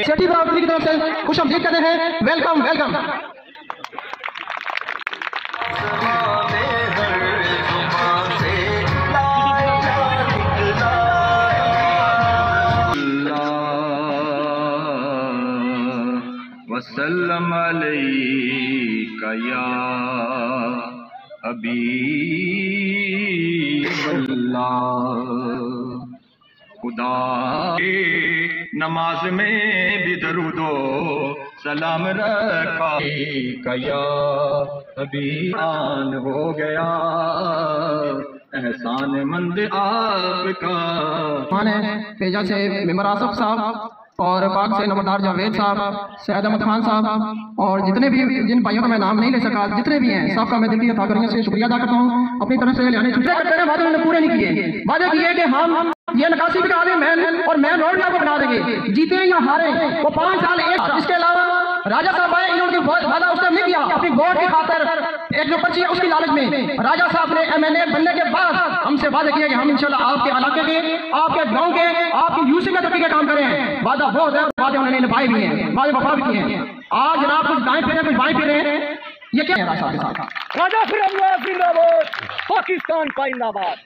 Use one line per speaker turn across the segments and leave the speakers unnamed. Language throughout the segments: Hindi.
सेठी बरादरी की तरफ से खुश आमदीद कहते हैं। Welcome welcome.
वसल्लम अलैका या हबीबल्लाह। खुदा के नमाज में भी दरूदो सलाम रखा कया अभियान हो गया एहसान मंद आपका।
माने तेजा से मेंबर आसफ साहब और पाक से नंबरदार जावेद साहब, सैयद अहमद खान साहब और जितने भी जिन भाइयों का मैं नाम नहीं ले सका, जितने भी हैं सबका मैं दिल की अताकरियों से शुक्रिया अदा करता हूँ। अपनी तरफ से लियाने छुट्टियां करते हैं, वादे उन्होंने पूरे नहीं किए। वादे किए कि हम ये नकाशी भी करा दें मैन और मैन रोड भी आपको बना देंगे, जीते या हारे वो 5 साल एक। इसके अलावा राजा साहब आए, इन्होंने वादा उसने नहीं किया अपनी वोट की खातर, एक जो पर्ची है उसकी लालच में। राजा साहब ने MNA बनने के बाद हमसे वादा किया कि हम इंशाल्लाह आपके इलाके के, आपके गांव के, आपकी यूसी में तरक्की के काम करें। वादा बहुत है, वादे उन्होंने निभाए भी हैं, वादे वफा भी किए हैं। आज जनाब कुछ दाएं फिरे कुछ बाएं फिरे, ये क्या है राजा साहब के साथ?
राजा जिंदाबाद, पाकिस्तान का जिंदाबाद।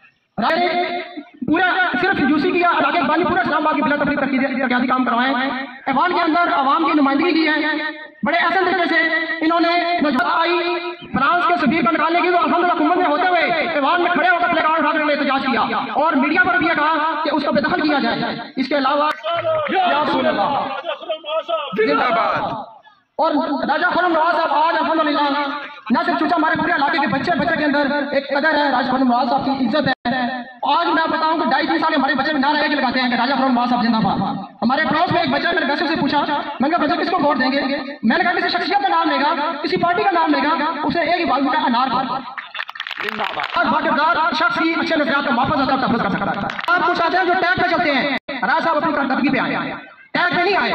पूरा सिर्फ यूसी किया, इलाके बानी पूरा इस्लामाबाद की बिला तकलीफ तरक्याती काम करवाए। ऐवान के अंदर आवाम की नुमाइंदगी की है बड़े ऐसे तरीके से। इन्होंने नौजवान आई फ्रांस के सफीर को निकालने की, तो अल्हम्दुलिल्लाह हुकूमत में होते हुए ऐवान में खड़े होकर प्लेकार्ड उठाकर एहतजाज किया और मीडिया पर भी कहा कि उसको बेदखल किया जाए। इसके अलावा जिंदाबाद और राजा खुर्रम नवाज साहब आज अल्हम्दुलिल्लाह न सिर्फ चूंकि हमारे पूरे इलाके के बच्चे के अंदर एक कदर है राजा खुर्रम नवाज साहब की इज्जत है। आज मैं बताऊं कि 2.5-3 साल हमारे बच्चे में नारा एक लगाते हैं कि राजा खुर्रम नवाज साहब जिंदाबाद। हमारे पड़ोस में एक बच्चा मेरे वैसे से पूछा, मैंने कहा बच्चा किसको वोट देंगे? मैंने कहा किसी शख्सियत का नाम लेगा, किसी पार्टी का नाम लेगा, उसे एक ही बात में अनार वाटेदार शख्स की अच्छे नजरियात का वापस आता तफज कर सकता है। आप कुछ आते हैं जो टैग पे चलते हैं, राजा साहब अपनी कारकर्दगी पे आए, टैग पे नहीं आए।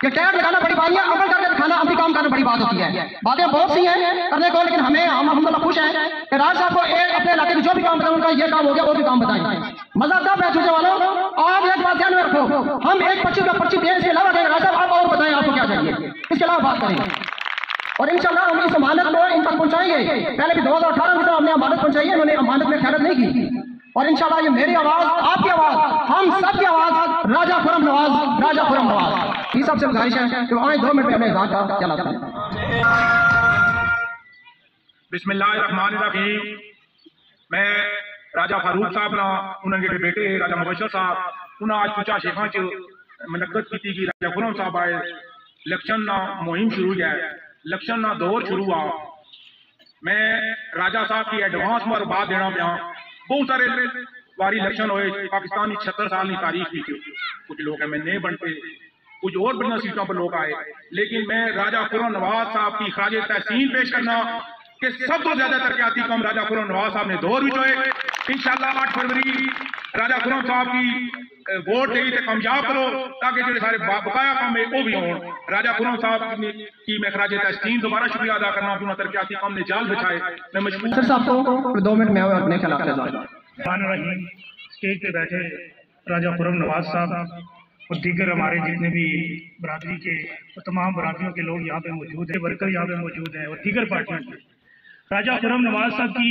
ये टैग लगाना बड़ी बात है, अमल करके दिखाना अपनी काम करना बड़ी बात होती है। बातें बहुत सी हैं करने को, लेकिन हम अल्हम्दुलिल्लाह खुश हैं कि राज साहब को एक अपने इलाके में जो भी काम बताएं उनका ये काम हो गया, वो भी काम बताएं। मजा तब है चूचे वालों, आज एक बात ध्यान में रखो, हम एक पर्ची दें, इसके अलावा राज साहब आप और बताएं आपको क्या चाहिए, इसके अलावा बात करें और इंशाल्लाह हम इस अमानत को इन तक पहुंचाएंगे। पहले भी 2018 में हमने अमानत पहुंचाई है, उन्होंने अमानत में खैरत नहीं की और इंशाल्लाह ये मेरी आवाज, आपकी आवाज, हम सबकी आवाज राजा खुर्रम नवाज, राजा खुर्रम नवाज। ये सबसे गुजारिश है कि आए 2 मिनट में अपने इज़हार का चलाते हैं।
बिस्मिल्लाहिर्रहमानिर्रहीम। मैं राजा फारूक साहब ना उन्होंने बेटे राजा मुबशर साहब उन्हें आज पूछा शेखा च मनकत की कि राजा खुर्रम साहब आए इलेक्शन ना मुहिम शुरू है, इलेक्शन ना दौर शुरू हुआ। मैं राजा साहब की एडवांस में बात देना पाया। बहुत सारे बारी इलेक्शन हुए पाकिस्तान की 76 साल की तारीख भी, कुछ लोग MNA बनते, कुछ और बढ़िया सीटों पर लोग आए, लेकिन मैं राजा खुर्रम नवाज साहब की खराज तहसीन पेश करना कि सब तो ज्यादा तरक्याती काम राजा खुर्रम नवाज साहब ने दौर भी जो है। इंशाल्लाह 8 फरवरी राजा खुर्रम साहब की वोट दे कामयाब करो ताकि जो सारे बकाया काम है वो भी हो। राजा खुर्रम साहब की मैं खराज तहसीन दोबारा शुक्रिया अदा करना, अपना तरक्याती काम ने जाल बिछाए। मैं मजबूर
साहब को 2 मिनट में अपने ख्याल
स्टेज पे बैठे राजा खुर्रम नवाज साहब और दीगर हमारे जितने भी बरादरी के और तमाम बरादरियों के लोग यहाँ पे मौजूद हैं, वर्कर यहाँ पे मौजूद हैं और दीगर पार्टियों के, राजा खुर्रम नवाज साहब की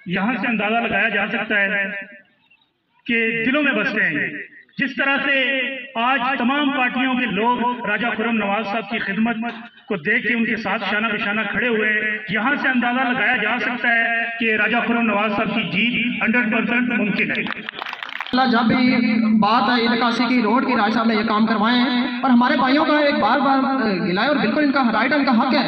यहाँ से अंदाजा लगाया जा सकता है कि दिलों में बसते हैं। जिस तरह से आज तमाम पार्टियों के लोग राजा खुर्रम नवाज साहब की खिदमत को देख के उनके साथ शाना बिशाना खड़े हुए, यहाँ से अंदाजा लगाया जा सकता है कि राजा खुर्रम नवाज साहब की जीत 100% मुमकिन है।
जब भी बात है इलाकासी की रोड की, राज साहब ने ये काम करवाए हैं और हमारे भाइयों का एक बार गिलाए और बिल्कुल इनका राइट, इनका हक है।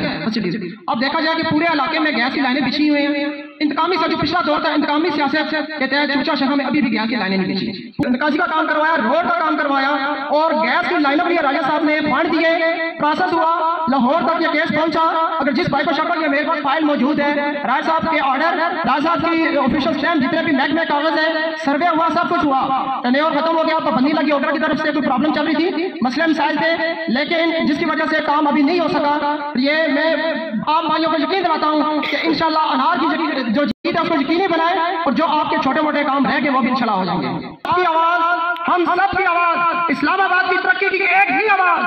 अब देखा जाए कि पूरे इलाके में गैस की लाइनें बिछी हुई हैं। इंतकामी जो पिछला दौर था, इंतकामी सियासत के तहत चूचा शहर में अभी भी गैस की लाइनें नहीं बिछी। निकासी का काम करवाया, रोड का काम करवाया और गैस की लाइनों के लिए राजा साहब ने फंड दिए, प्रोसेस हुआ, लाहौर तक ये केस पहुंचा। अगर जिस भाई को शक्ल ये मेरे पास फाइल मौजूद है, राज साहब के ऑर्डर, राज साहब की ऑफिशियल स्टैम्प, जितने भी महकमे कागज है, सर्वे हुआ, सब कुछ हुआ, टेन्योर खत्म हो गया, पाबंदी लगी, ऑर्डर की तरफ से कोई प्रॉब्लम चल रही थी, मसले मसाइल थे, लेकिन जिसकी वजह से काम अभी नहीं हो सका। ये मैं आप भाइयों को यकीन दिलाता हूँ कि इंशाल्लाह अनार की जो जीत है उसको यकीनी बनाए और जो आपके छोटे मोटे काम रह गए वो भी इंशाल्लाह हो जाएंगे। आपकी आवाज, हम सब की आवाज, इस्लामाबाद की तरक्की की एक ही आवाज,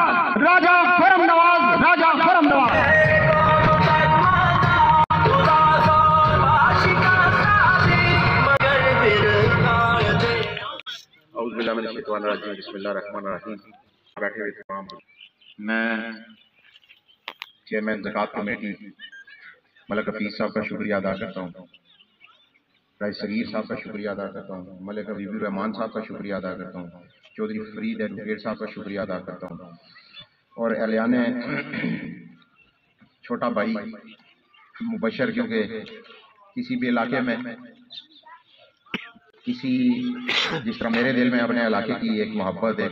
राजा खुर्रम नवाज, राजा खुर्रम नवाज।
बैठे हुए तमाम, मैं चेयरमैन ज़कात कमेटी मलिक हफीज़ साहब का शुक्रिया अदा करता हूँ, राय सगीर साहब का शुक्रिया अदा करता हूँ, मलिक हबीबुर रहमान साहब का शुक्रिया अदा करता हूँ, चौधरी फरीद एडवोकेट साहब का शुक्रिया अदा करता हूँ, और एलियाने छोटा भाई मुबशर, क्योंकि किसी भी इलाके में किसी जिस तरह मेरे दिल में अपने इलाके की एक मोहब्बत है,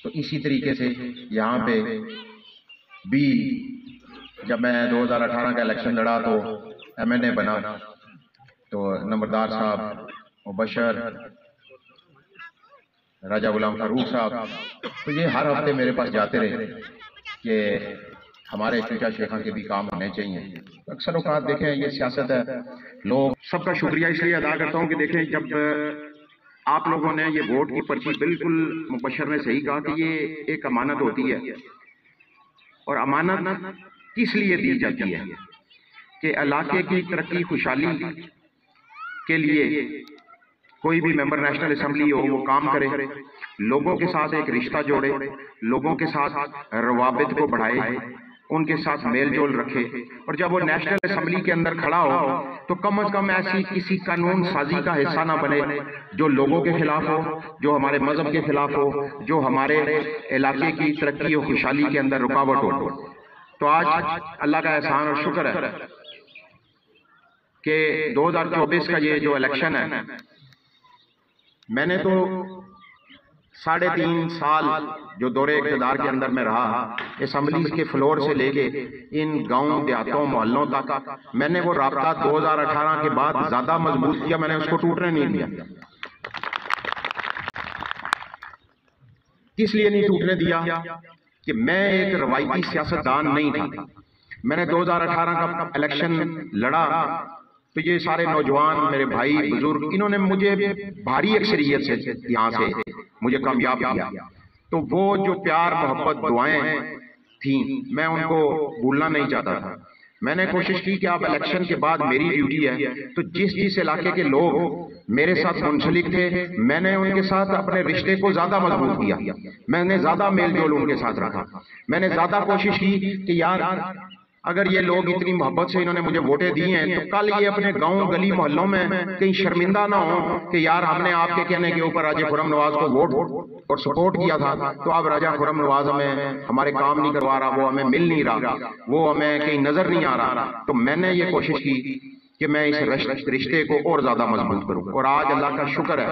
तो इसी तरीके से यहाँ पे भी जब मैं 2018 का इलेक्शन लड़ा तो MNA बना, तो नंबरदार साहब, मुबशर, राजा गुलाम फारूक साहब, तो ये हर हफ्ते मेरे पास जाते रहे कि हमारे चूचा शेखा के भी काम होने चाहिए। अक्सर औकात देखें ये सियासत है, लोग
सबका शुक्रिया इसलिए अदा करता हूँ कि देखें, जब आप लोगों ने ये वोट की पर्ची, बिल्कुल मुबशर ने सही कहा कि ये एक अमानत होती है, और अमानत किस लिए दी जाती है कि इलाके की तरक्की खुशहाली के लिए कोई भी मेंबर नेशनल असेंबली हो वो काम करे, लोगों के साथ एक रिश्ता जोड़े, लोगों के साथ रवाबित को बढ़ाए, उनके साथ मेल जोल रखे, और जब वो नेशनल असेंबली के अंदर खड़ा हो तो कम से कम ऐसी किसी कानून साजी का हिस्सा ना बने जो लोगों के खिलाफ हो, जो हमारे मजहब के खिलाफ हो, जो हमारे इलाके की तरक्की और खुशहाली के अंदर रुकावट हो। तो आज अल्लाह का एहसान और शुक्र है कि 2024 का ये जो इलेक्शन है, मैंने तो 3.5 साल जो दौरे इक़्तिदार के अंदर में रहा, असेंबली के फ्लोर से लेके इन गांव देहातों मोहल्लों तक, मैंने वो राब्ता 2018 के बाद ज्यादा मजबूत किया, मैंने उसको टूटने नहीं दिया। किस लिए नहीं टूटने दिया कि मैं एक रवायती सियासतदान नहीं था। मैंने 2018 का इलेक्शन लड़ा तो ये सारे नौजवान मेरे भाई बुजुर्ग, इन्होंने मुझे भारी अक्सरियत से यहाँ से मुझे कामयाब किया। तो वो जो प्यार मोहब्बत दुआएं थी, मैं उनको भूलना नहीं चाहता था। मैंने कोशिश की कि आप इलेक्शन के बाद मेरी ड्यूटी है, तो जिस जिस इलाके के लोग मेरे साथ मुंसलिक थे, मैंने उनके साथ अपने रिश्ते को ज्यादा मजबूत किया, मैंने ज्यादा मेल जोल उनके साथ रखा, मैंने ज्यादा कोशिश की कि यार अगर ये लोग इतनी मोहब्बत से इन्होंने मुझे वोटें दी हैं, तो कल ये अपने गांव गली मोहल्लों में कहीं शर्मिंदा ना हो कि यार हमने आपके कहने के ऊपर राजा खुर्रम नवाज को वोट और सपोर्ट किया था, तो अब राजा खुर्रम नवाज हमें हमारे काम नहीं करवा रहा, वो हमें मिल नहीं रहा, वो हमें कहीं नजर नहीं आ रहा। तो मैंने ये कोशिश की कि मैं इस रिश्ते को और ज्यादा मजबूत करूं, और आज अल्लाह का शुक्र है